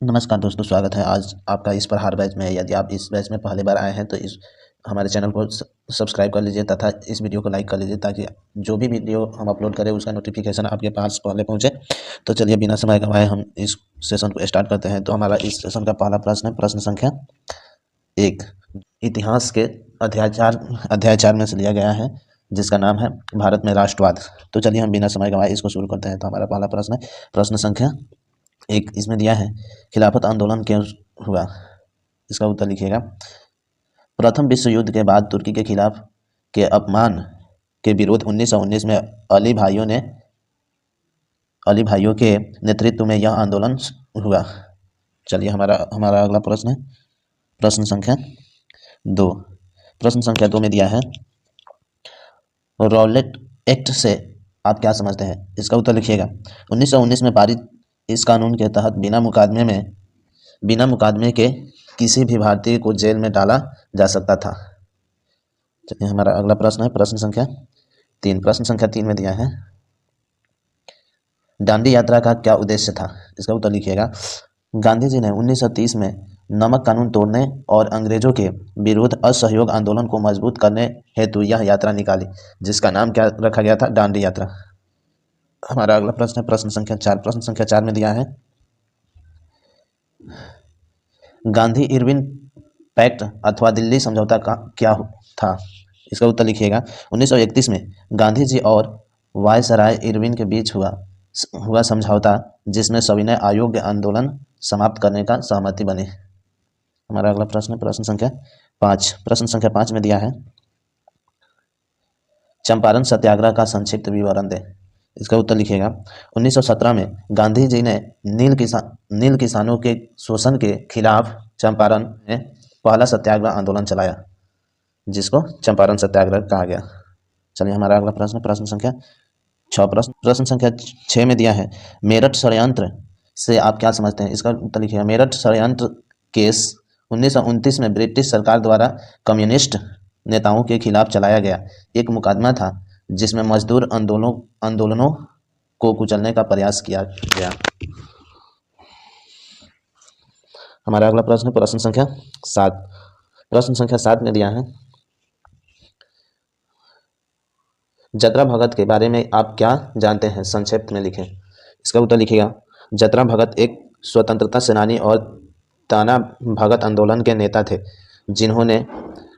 नमस्कार दोस्तों, स्वागत है आज आपका इस प्रहार बैच में। यदि आप इस बैच में पहली बार आए हैं तो इस हमारे चैनल को सब्सक्राइब कर लीजिए तथा इस वीडियो को लाइक कर लीजिए ताकि जो भी वीडियो हम अपलोड करें उसका नोटिफिकेशन आपके पास पहले पहुंचे। तो चलिए बिना समय गंवाए हम इस सेशन को स्टार्ट करते हैं। तो हमारा इस सेशन का पहला प्रश्न है, प्रश्न संख्या 1, इतिहास के अध्याय 4 में से लिया गया है, जिसका नाम है भारत में राष्ट्रवाद। तो चलिए हम बिना समय गंवाए इसको शुरू करते हैं। तो हमारा पहला प्रश्न है, प्रश्न संख्या 1, इसमें दिया है खिलाफत आंदोलन क्यों हुआ। इसका उत्तर लिखिएगा। प्रथम विश्व युद्ध के बाद तुर्की के खिलाफ के अपमान के विरोध 1919 में अली भाइयों के नेतृत्व में यह आंदोलन हुआ। चलिए हमारा अगला प्रश्न है, प्रश्न संख्या 2। प्रश्न संख्या 2 में दिया है रॉलेट एक्ट से आप क्या समझते हैं। इसका उत्तर लिखिएगा। 1919 में पारित इस कानून के तहत बिना मुकदमे के किसी भी भारतीय को जेल में डाला जा सकता था। चलिए हमारा अगला प्रश्न है, प्रश्न संख्या 3। प्रश्न संख्या 3 में दिया है दांडी यात्रा का क्या उद्देश्य था। इसका उत्तर लिखिएगा। गांधी जी ने 1930 में नमक कानून तोड़ने और अंग्रेजों के विरुद्ध असहयोग आंदोलन को मजबूत करने हेतु यह यात्रा निकाली, जिसका नाम क्या रखा गया था, दांडी यात्रा। हमारा अगला प्रश्न है, प्रश्न संख्या 4। प्रश्न संख्या 4 में दिया है गांधी इरविन पैक्ट अथवा दिल्ली समझौता का क्या था। इसका उत्तर लिखिएगा। 1931 में गांधी जी और वायसराय इरविन के बीच हुआ समझौता, जिसमें सविनय अयोग्य आंदोलन समाप्त करने का सहमति बनी। हमारा अगला प्रश्न, प्रश्न संख्या 5। प्रश्न संख्या 5 में दिया है चंपारण सत्याग्रह का संक्षिप्त विवरण दें। इसका उत्तर लिखिएगा। 1917 में गांधी जी ने नील किसानों के शोषण के खिलाफ चंपारण में पहला सत्याग्रह आंदोलन चलाया, जिसको चंपारण सत्याग्रह कहा गया। चलिए हमारा अगला प्रश्न, प्रश्न संख्या 6। प्रश्न संख्या 6 में दिया है मेरठ षड्यंत्र से आप क्या समझते हैं। इसका उत्तर लिखिएगा। मेरठ षड्यंत्र केस 1929 में ब्रिटिश सरकार द्वारा कम्युनिस्ट नेताओं के खिलाफ चलाया गया एक मुकदमा था, जिसमें मजदूर आंदोलनों को कुचलने का प्रयास किया गया। हमारा अगला प्रश्न, प्रश्न संख्या 7। प्रश्न संख्या 7 में दिया है जतरा भगत के बारे में आप क्या जानते हैं, संक्षिप्त में लिखें। इसका उत्तर लिखिएगा। जतरा भगत एक स्वतंत्रता सेनानी और ताना भगत आंदोलन के नेता थे, जिन्होंने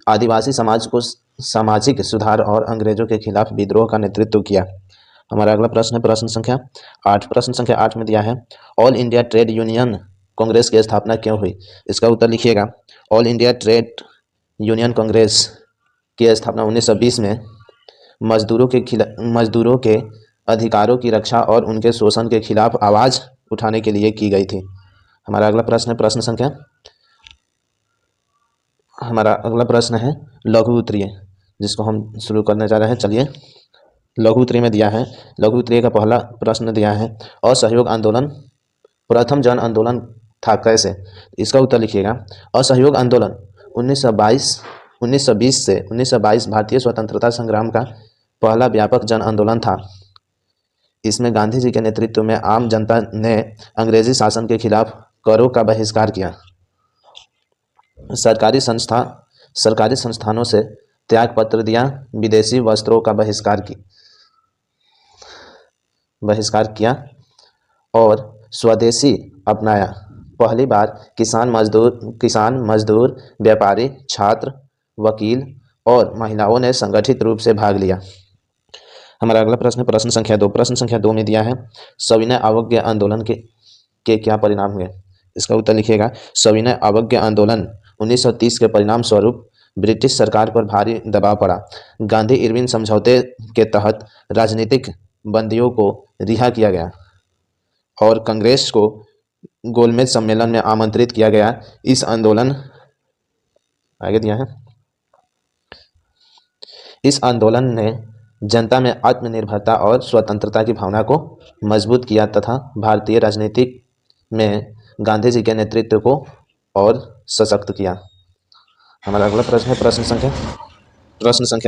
आदिवासी समाज को सामाजिक सुधार और अंग्रेजों के खिलाफ विद्रोह का नेतृत्व किया। हमारा अगला प्रश्न है, प्रश्न संख्या 8। प्रश्न संख्या 8 में दिया है all India trade union Congress की स्थापना क्यों हुई। इसका उत्तर लिखिएगा। All India trade union Congress की स्थापना 1920 में मजदूरों के अधिकारों की रक्षा और उनके शोषण के खिलाफ आवाज उठाने के लिए की गई थी। हमारा अगला प्रश्न है, प्रश्न है लघु उत्तरीय, जिसको हम शुरू करने जा रहे हैं। चलिए लघु उत्तरीय में दिया है, लघु उत्तरीय का पहला प्रश्न दिया है असहयोग आंदोलन प्रथम जन आंदोलन था कैसे। इसका उत्तर लिखिएगा। असहयोग आंदोलन 1920 से 1922 भारतीय स्वतंत्रता संग्राम का पहला व्यापक जन आंदोलन था। इसमें गांधी जी के नेतृत्व में आम जनता ने अंग्रेजी शासन के खिलाफ करों का बहिष्कार किया, सरकारी संस्थानों से त्याग पत्र दिया, विदेशी वस्त्रों का बहिष्कार किया और स्वदेशी अपनाया। पहली बार किसान, मजदूर, व्यापारी, छात्र, वकील और महिलाओं ने संगठित रूप से भाग लिया। हमारा अगला प्रश्न, प्रश्न संख्या 2। प्रश्न संख्या 2 में दिया है सविनय अवज्ञा आंदोलन के क्या परिणाम हुए। इसका उत्तर लिखिएगा। सविनय अवज्ञा आंदोलन 1930 के परिणाम स्वरूप ब्रिटिश सरकार पर भारी दबाव पड़ा। गांधी इरविन समझौते के तहत राजनीतिक बंदियों को रिहा किया गया और कांग्रेस को गोलमेज सम्मेलन में आमंत्रित किया गया। इस आंदोलन आगे दिया है इस आंदोलन ने जनता में आत्मनिर्भरता और स्वतंत्रता की भावना को मजबूत किया तथा भारतीय राजनीति में गांधी जी के नेतृत्व को और सशक्त किया। हमारा अगला प्रश्न है, प्रश्न संख्या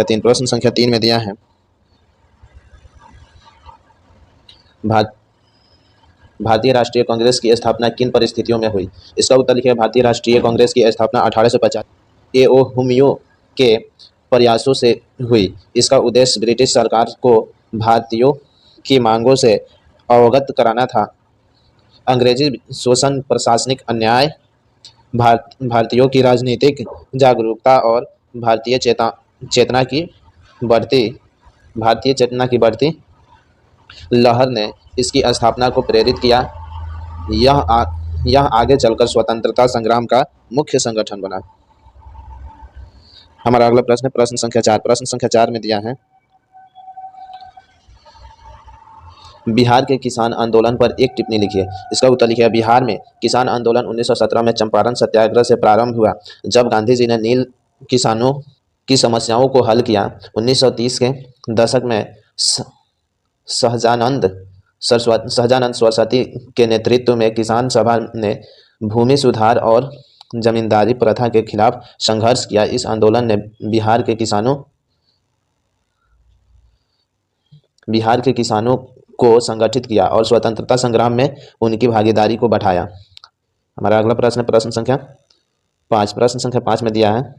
3। प्रश्न संख्या 3 में दिया है भारतीय राष्ट्रीय कांग्रेस की स्थापना किन परिस्थितियों में हुई? इसका उत्तर लिखिए। भारतीय राष्ट्रीय कांग्रेस की स्थापना 1850 एओहुमियो के प्रयासों से हुई। इसका उद्देश्य ब्रिटिश सरकार को भारतीयों की मांगों से अवगत कराना था। अंग्रेजी शोषण, प्रशासनिक अन्याय, भारतीयों की राजनीतिक जागरूकता और चेतना की बढ़ती भारतीय चेतना की बढ़ती लहर ने इसकी स्थापना को प्रेरित किया। यह आ, यह आगे चलकर स्वतंत्रता संग्राम का मुख्य संगठन बना। हमारा अगला प्रश्न है प्रश्न संख्या 4। प्रश्न संख्या 4 में दिया है, बिहार के किसान आंदोलन पर एक टिप्पणी लिखिए। इसका उत्तर लिखिए। बिहार में किसान आंदोलन 1917 में चंपारण सत्याग्रह से प्रारंभ हुआ, जब गांधी जी ने नील किसानों की समस्याओं को हल किया। 1930 के दशक में सहजानंद सरस्वती के नेतृत्व में किसान सभा ने भूमि सुधार और जमींदारी प्रथा के खिलाफ संघर्ष किया। इस आंदोलन ने बिहार के किसानों को संगठित किया और स्वतंत्रता संग्राम में उनकी भागीदारी को बढ़ाया। हमारा अगला प्रश्न प्रश्न संख्या 5। प्रश्न संख्या 5 में दिया है,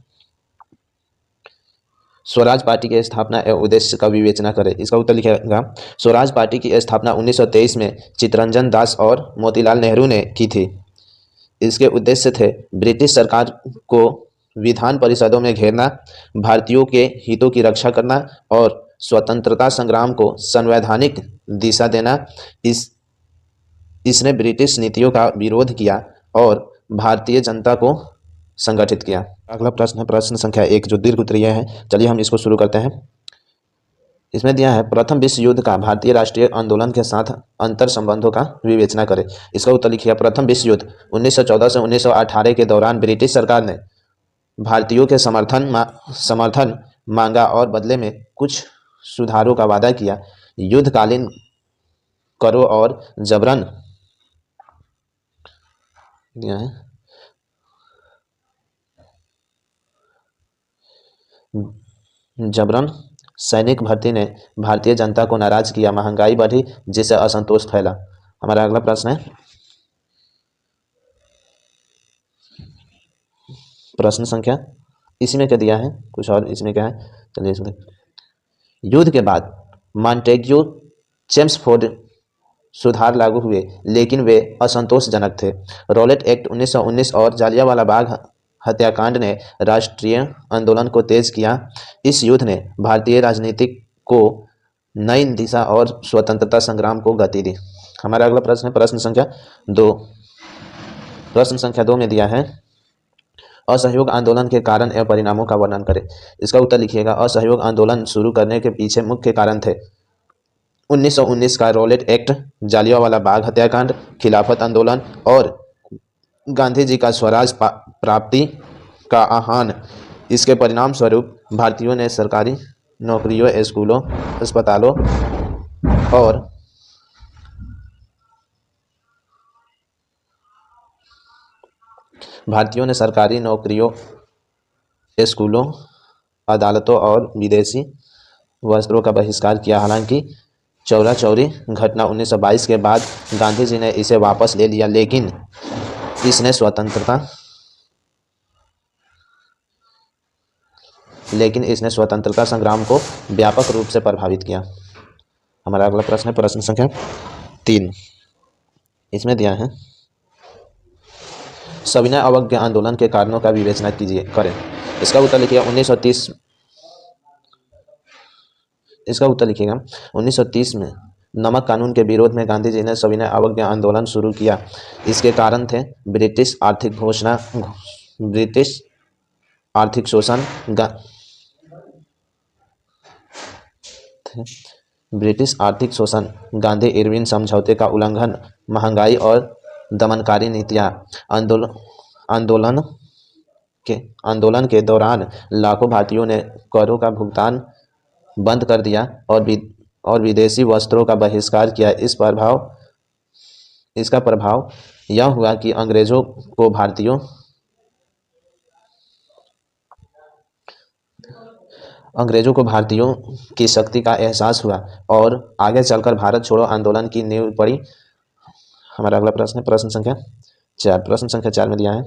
स्वराज पार्टी की स्थापना एवं उद्देश्य का विवेचना करें। इसका उत्तर लिखिएगा। स्वराज पार्टी की स्थापना 1923 में चित्तरंजन दास और मोतीलाल नेहरू ने की थी। इसके उद्देश्य थे ब्रिटिश सरकार को विधान परिषदों में घेरना, भारतीयों के हितों की रक्षा करना और स्वतंत्रता संग्राम को संवैधानिक दिशा देना। इसने ब्रिटिश नीतियों का विरोध किया और भारतीय जनता को संगठित किया। अगला प्रश्न है प्रश्न संख्या 1, जो दीर्घ उत्तरीय है। चलिए हम इसको शुरू करते हैं। इसमें दिया है, प्रथम विश्व युद्ध का भारतीय राष्ट्रीय आंदोलन के साथ अंतर संबंधों का विवेचना करें। इसका उत्तर लिखिए। प्रथम विश्व युद्ध 1914 से 1918 के दौरान ब्रिटिश सरकार ने भारतीयों के समर्थन मांगा और बदले में कुछ सुधारों का वादा किया। युद्धकालीन करों और जबरन सैनिक भर्ती ने भारतीय जनता को नाराज किया। महंगाई बढ़ी, जिससे असंतोष फैला। हमारा अगला प्रश्न है प्रश्न संख्या, इसी में क्या दिया है, कुछ और इसमें क्या है, चलिए इसमें। युद्ध के बाद मॉन्टेग्यू चेम्सफोर्ड सुधार लागू हुए, लेकिन वे असंतोषजनक थे। रॉलेट एक्ट 1919 और जालियांवाला बाग हत्याकांड ने राष्ट्रीय आंदोलन को तेज किया। इस युद्ध ने भारतीय राजनीति को नई दिशा और स्वतंत्रता संग्राम को गति दी। हमारा अगला प्रश्न है प्रश्न संख्या 2। प्रश्न संख्या 2 में दिया है, असहयोग आंदोलन के कारण एवं परिणामों का वर्णन करें। इसका उत्तर लिखिएगा। असहयोग आंदोलन शुरू करने के पीछे मुख्य कारण थे 1919 का रॉलेट एक्ट, जालियांवाला बाग हत्याकांड, खिलाफत आंदोलन और गांधी जी का स्वराज प्राप्ति का आह्वान। इसके परिणाम स्वरूप भारतीयों ने सरकारी नौकरियों, स्कूलों, अस्पतालों और अदालतों और विदेशी वस्त्रों का बहिष्कार किया। हालांकि चौरा चौरी घटना 1922 के बाद गांधी जी ने इसे वापस ले लिया, लेकिन इसने स्वतंत्रता संग्राम को व्यापक रूप से प्रभावित किया। हमारा अगला प्रश्न है प्रश्न संख्या 3। इसमें दिया है, सविनय अवज्ञा आंदोलन के कारणों का विवेचना करें। इसका उत्तर लिखिएगा। 1930 में नमक कानून के विरोध में गांधी जी ने सविनय अवज्ञा आंदोलन शुरू किया। इसके कारण थे ब्रिटिश आर्थिक शोषण, गांधी इरविन समझौते का उल्लंघन, महंगाई और दमनकारी नीतियां। आंदोलन के दौरान लाखों भारतीयों ने करों का भुगतान बंद कर दिया और विदेशी वस्त्रों का बहिष्कार किया। इसका प्रभाव यह हुआ कि अंग्रेजों को भारतीयों की शक्ति का एहसास हुआ और आगे चलकर भारत छोड़ो आंदोलन की नींव पड़ी। हमारा अगला प्रश्न है प्रश्न संख्या 4। प्रश्न संख्या 4 में दिया है,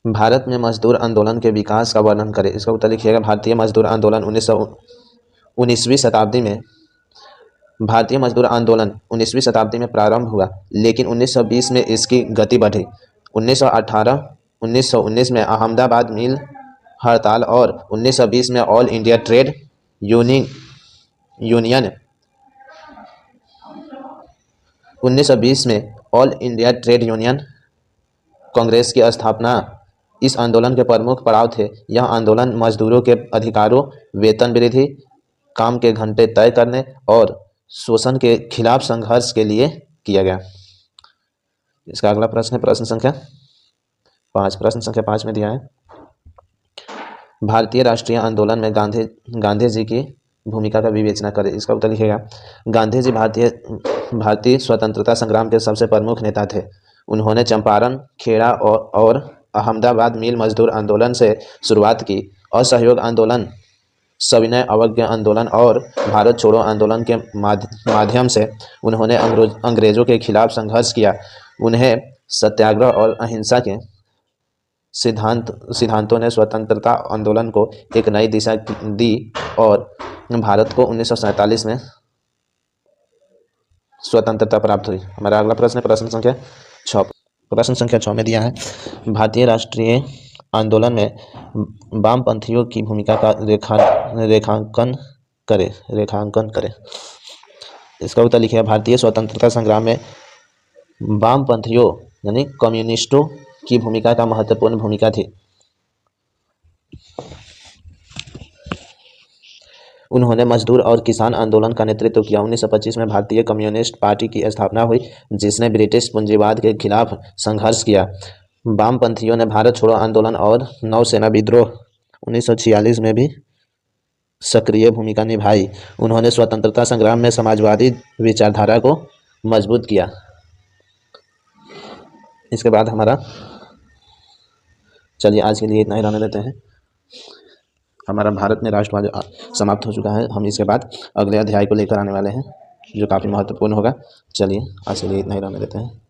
भारत में मजदूर आंदोलन के विकास का वर्णन करें। इसका उत्तर लिखिएगा। भारतीय मजदूर आंदोलन 19वीं शताब्दी में भारतीय मजदूर आंदोलन 19वीं शताब्दी में प्रारंभ हुआ, लेकिन 1920 में इसकी गति बढ़ी। 1919 में अहमदाबाद मिल हड़ताल और 1920 में ऑल इंडिया ट्रेड यूनियन 1920 में all India trade union Congress की स्थापना इस आंदोलन के प्रमुख पड़ाव थे। यह आंदोलन मजदूरों के अधिकारों, वेतन वृद्धि, काम के घंटे तय करने और शोषण के खिलाफ संघर्ष के लिए किया गया। इसका अगला प्रश्न है प्रश्न संख्या 5। प्रश्न संख्या 5 में दिया है, भारतीय राष्ट्रीय आंदोलन में गांधी जी की भूमिका का विवेचना करें। इसका उत्तर लिखिएगा। गांधी जी भारतीय स्वतंत्रता संग्राम के सबसे प्रमुख नेता थे। उन्होंने चंपारण, खेड़ा और अहमदाबाद मिल मजदूर आंदोलन से शुरुआत की। असहयोग आंदोलन, सविनय अवज्ञा आंदोलन और भारत छोड़ो आंदोलन के माध्यम से उन्होंने अंग्रेजों के खिलाफ संघर्ष किया। उन्हें सत्याग्रह और अहिंसा के सिद्धांतों ने स्वतंत्रता आंदोलन को एक नई दिशा दी और भारत को 1947 में स्वतंत्रता प्राप्त हुई। हमारा अगला प्रश्न है प्रश्न संख्या 6। प्रश्न संख्या 6 में दिया है, भारतीय राष्ट्रीय आंदोलन में वामपंथियों की भूमिका का रेखांकन करें। इसका उत्तर लिखिए। भारतीय स्वतंत्रता संग्राम में वामपंथियों यानी कम्युनिस्टों की भूमिका का महत्वपूर्ण भूमिका थी। उन्होंने मजदूर और किसान आंदोलन का नेतृत्व किया। 1925 में भारतीय कम्युनिस्ट पार्टी की स्थापना हुई, जिसने ब्रिटिश पूंजीवाद के खिलाफ संघर्ष किया। वामपंथियों ने भारत छोड़ो आंदोलन और नौसेना विद्रोह 1946 में भी सक्रिय भूमिका निभाई। उन्होंने स्वतंत्रता संग्राम में समाजवादी विचारधारा को मजबूत किया। इसके बाद चलिए आज के लिए इतना ही रहने देते हैं। हमारा भारत में राष्ट्रवाद समाप्त हो चुका है। हम इसके बाद अगले अध्याय को लेकर आने वाले हैं, जो काफ़ी महत्वपूर्ण होगा। चलिए आज के लिए इतना ही रहने देते हैं।